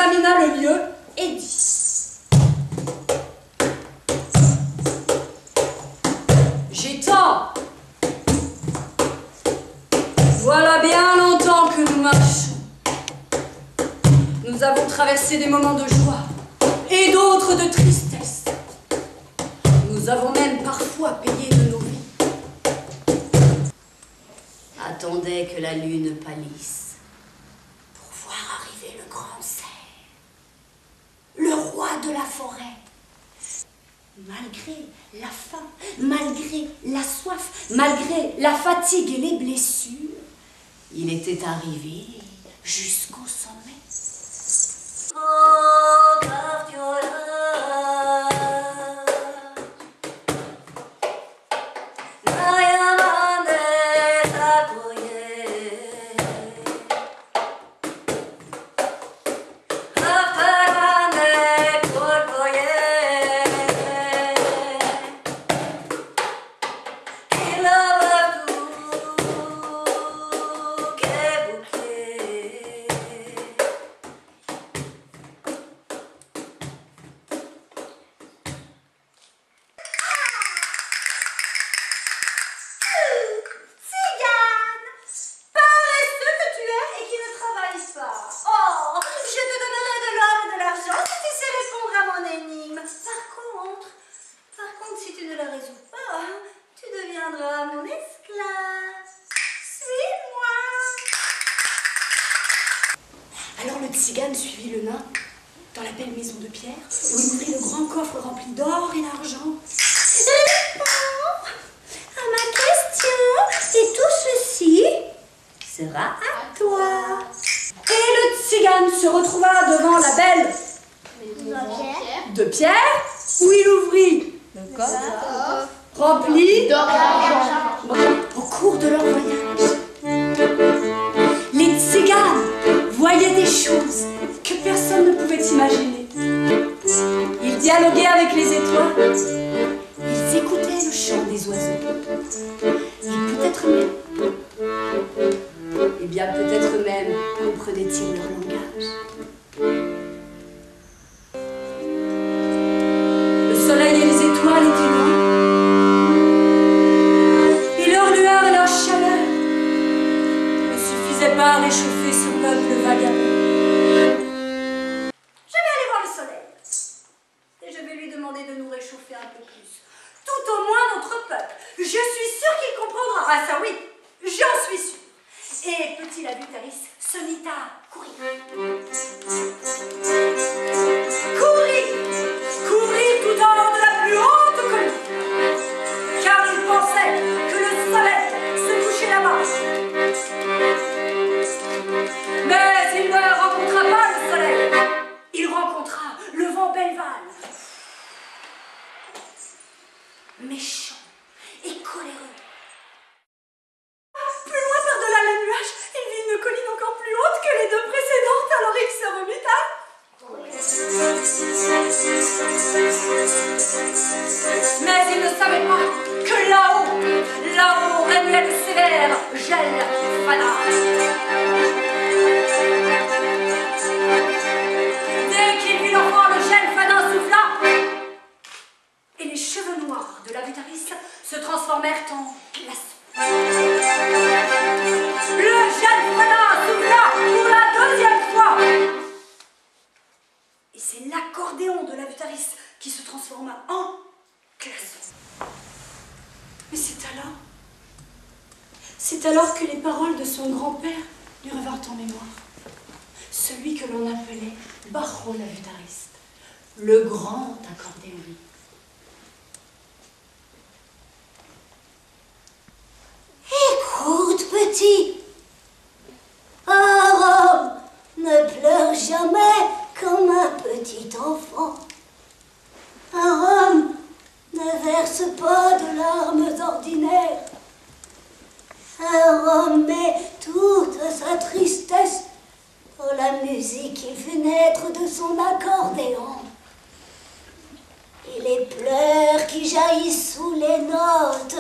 examina le lieu et dit: Gétant, voilà bien longtemps que nous marchons. Nous avons traversé des moments de joie et d'autres de tristesse. Nous avons même parfois payé de nos vies. Attendait que la lune pâlisse pour voir arriver le grand cerf, le roi de la forêt. Malgré la faim, malgré la soif, malgré la fatigue et les blessures, il était arrivé jusqu'au sommet. Alors le tzigane suivit le nain dans la belle maison de pierre, où il ouvrit le grand coffre rempli d'or et d'argent. Réponds à ma question, et tout ceci sera à toi. Et le tzigane se retrouva devant la belle maison de pierre, où il ouvrit le coffre rempli d'or et d'argent. Au cours de leur voyage, les tziganes voyaient des choses que personne ne pouvait imaginer. Ils dialoguaient avec les étoiles, ils écoutaient le chant des oiseaux, et peut-être même, peut-être même comprenaient-ils leur langage. Le soleil et les étoiles étaient loin, et leur lueur et leur chaleur ne suffisaient pas à réchauffer ce peuple vagabond. Je vais aller voir le soleil, et je vais lui demander de nous réchauffer un peu plus. Tout au moins notre peuple. Je suis sûre qu'il comprendra. Ah ça oui, j'en suis sûre. Et petit Labutaris se mit à courir. Courir tout en haut de la plus haute colline, car il pensait que le soleil se couchait là-bas. Mais il ne rencontra pas le soleil. Il rencontra le vent Belval, méchant et coléreux. Plus loin par-delà les nuages, il vit une colline encore plus haute que les deux précédentes, alors il se remit à courir. Mais il ne savait pas que là-haut régnait le sévère gel fanal. Dès qu'il vit l'enfant, le gel fanin souffla, et les cheveux noirs de Labutaris se transformèrent en glaçons. Le gel fanin souffla pour la deuxième fois, et c'est l'accordéon de Labutaris qui se transforma en glaçon. Mais c'est alors que les paroles de son grand-père lui revinrent en mémoire. Celui que l'on appelait Barro Labutaris, le grand accordéon. Écoute, petit, un homme ne pleure jamais comme un petit enfant. Un homme ne verse pas de larmes ordinaires. Un homme met toute sa tristesse dans la musique qui fait naître de son accordéon. Et les pleurs qui jaillissent sous les notes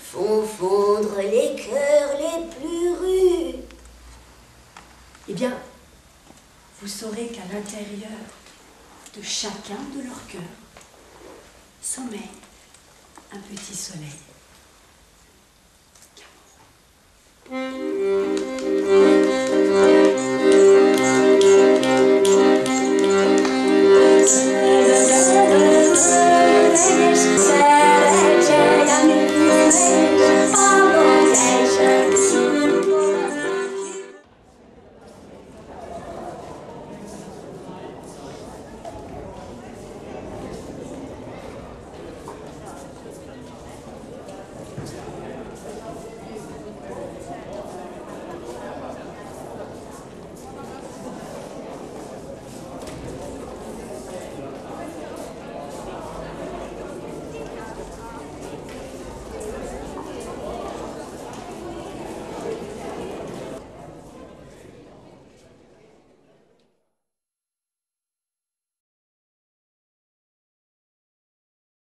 font fondre les cœurs les plus rudes. Eh bien, vous saurez qu'à l'intérieur de chacun de leurs cœurs sommeille un petit soleil.